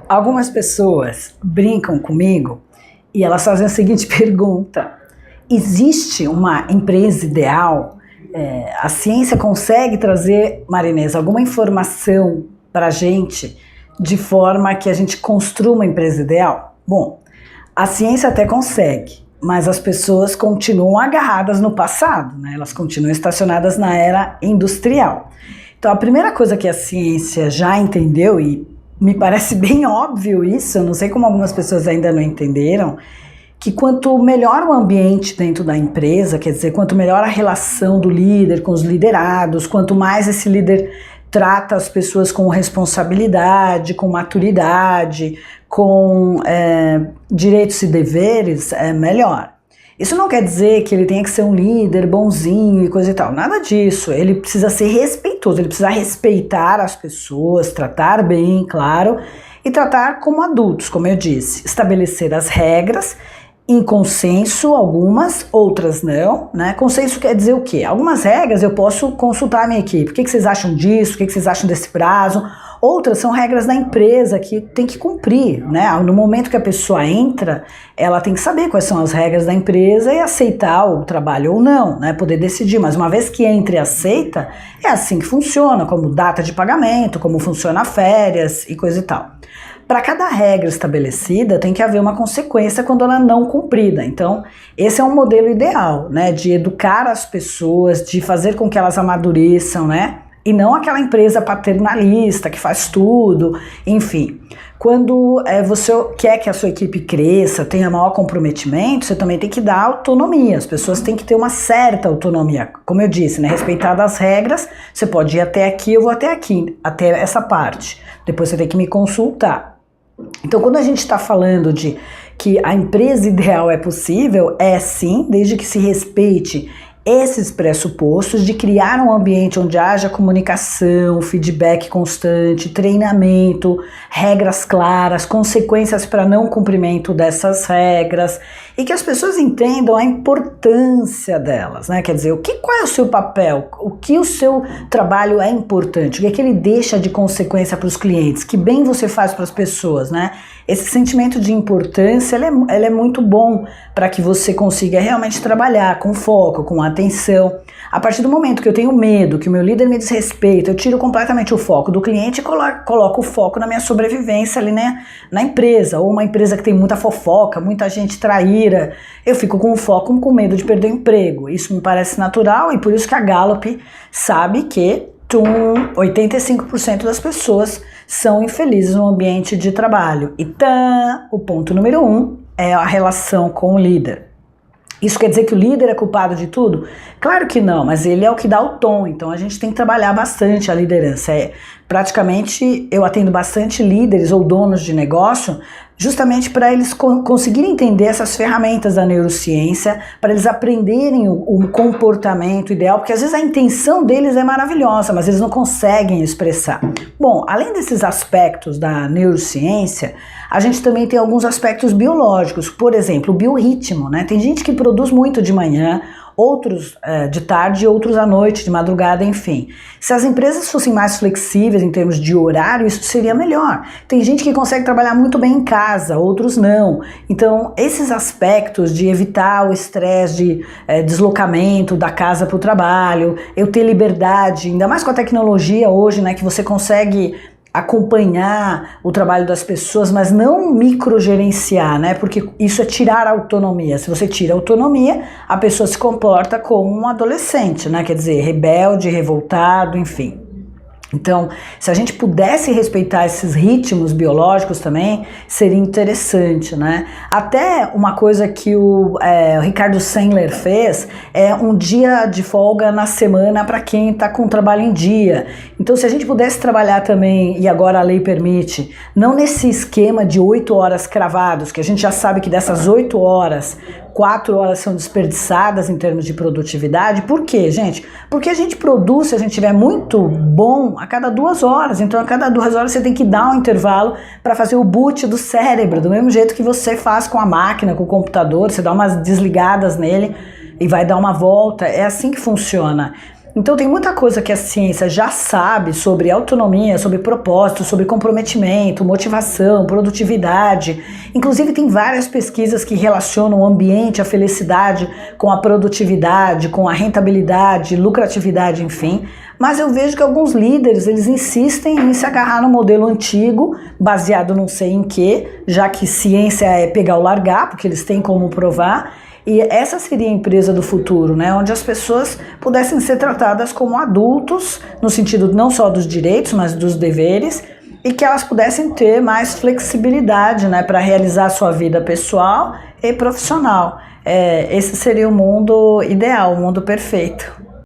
Algumas pessoas brincam comigo e elas fazem a seguinte pergunta: existe uma empresa ideal? A ciência consegue trazer, Marinês, alguma informação para a gente de forma que a gente construa uma empresa ideal? Bom, a ciência até consegue, mas as pessoas continuam agarradas no passado, né? Elas continuam estacionadas na era industrial. Então a primeira coisa que a ciência já entendeu, e me parece bem óbvio isso, eu não sei como algumas pessoas ainda não entenderam, que quanto melhor o ambiente dentro da empresa, quer dizer, quanto melhor a relação do líder com os liderados, quanto mais esse líder trata as pessoas com responsabilidade, com maturidade, com direitos e deveres, é melhor. Isso não quer dizer que ele tenha que ser um líder bonzinho e coisa e tal, nada disso. Ele precisa ser respeitoso, ele precisa respeitar as pessoas, tratar bem, claro, e tratar como adultos, como eu disse, estabelecer as regras em consenso, algumas, outras não, né? Consenso quer dizer o quê? Algumas regras eu posso consultar a minha equipe. O que vocês acham disso? O que vocês acham desse prazo? Outras são regras da empresa que tem que cumprir, né? No momento que a pessoa entra, ela tem que saber quais são as regras da empresa e aceitar o trabalho ou não, né? Poder decidir, mas uma vez que entra e aceita, é assim que funciona, como data de pagamento, como funciona férias e coisa e tal. Para cada regra estabelecida, tem que haver uma consequência quando ela não cumprida. Então, esse é um modelo ideal, né? De educar as pessoas, de fazer com que elas amadureçam, né? E não aquela empresa paternalista que faz tudo, enfim. Quando você quer que a sua equipe cresça, tenha maior comprometimento, você também tem que dar autonomia. As pessoas têm que ter uma certa autonomia. Como eu disse, né? Respeitar as regras, você pode ir até aqui, eu vou até aqui, até essa parte. Depois você tem que me consultar. Então, quando a gente está falando de que a empresa ideal é possível, é sim, desde que se respeite esses pressupostos de criar um ambiente onde haja comunicação, feedback constante, treinamento, regras claras, consequências para não cumprimento dessas regras e que as pessoas entendam a importância delas, né? Quer dizer, qual é o seu papel, o que o seu trabalho é importante, o que ele deixa de consequência para os clientes, que bem você faz para as pessoas, né? Esse sentimento de importância, ele é muito bom para que você consiga realmente trabalhar com foco, com atenção. A partir do momento que eu tenho medo, que o meu líder me desrespeita, eu tiro completamente o foco do cliente e coloco o foco na minha sobrevivência ali, né, na empresa. Ou uma empresa que tem muita fofoca, muita gente traíra, eu fico com o foco com medo de perder o emprego. Isso me parece natural e por isso que a Gallup sabe que 85% das pessoas são infelizes no ambiente de trabalho. E o ponto número 1 é a relação com o líder. Isso quer dizer que o líder é culpado de tudo? Claro que não, mas ele é o que dá o tom, então a gente tem que trabalhar bastante a liderança. Praticamente eu atendo bastante líderes ou donos de negócio justamente para eles conseguirem entender essas ferramentas da neurociência, para eles aprenderem o comportamento ideal, porque às vezes a intenção deles é maravilhosa, mas eles não conseguem expressar. Bom, além desses aspectos da neurociência, a gente também tem alguns aspectos biológicos, por exemplo, o biorritmo, né? Tem gente que produz muito de manhã, outros de tarde, outros à noite, de madrugada, enfim. Se as empresas fossem mais flexíveis em termos de horário, isso seria melhor. Tem gente que consegue trabalhar muito bem em casa, outros não. Então, esses aspectos de evitar o estresse de deslocamento da casa para o trabalho, eu ter liberdade, ainda mais com a tecnologia hoje, né, que você consegue acompanhar o trabalho das pessoas, mas não microgerenciar, né? Porque isso é tirar a autonomia. Se você tira a autonomia, a pessoa se comporta como um adolescente, né? Quer dizer, rebelde, revoltado, enfim. Então, se a gente pudesse respeitar esses ritmos biológicos também, seria interessante, né? Até uma coisa que o Ricardo Sandler fez é um dia de folga na semana para quem está com trabalho em dia. Então, se a gente pudesse trabalhar também, e agora a lei permite, não nesse esquema de 8 horas cravados, que a gente já sabe que dessas 8 horas, 4 horas são desperdiçadas em termos de produtividade. Por quê, gente? Porque a gente produz, se a gente tiver muito bom, a cada 2 horas. Então, a cada 2 horas você tem que dar um intervalo para fazer o boot do cérebro, do mesmo jeito que você faz com a máquina, com o computador, você dá umas desligadas nele e vai dar uma volta. É assim que funciona. Então tem muita coisa que a ciência já sabe sobre autonomia, sobre propósito, sobre comprometimento, motivação, produtividade. Inclusive tem várias pesquisas que relacionam o ambiente, a felicidade com a produtividade, com a rentabilidade, lucratividade, enfim. Mas eu vejo que alguns líderes, eles insistem em se agarrar no modelo antigo, baseado não sei em quê, já que ciência é pegar ou largar, porque eles têm como provar. E essa seria a empresa do futuro, né? Onde as pessoas pudessem ser tratadas como adultos, no sentido não só dos direitos, mas dos deveres, e que elas pudessem ter mais flexibilidade, né, para realizar a sua vida pessoal e profissional. Esse seria o mundo ideal, o mundo perfeito.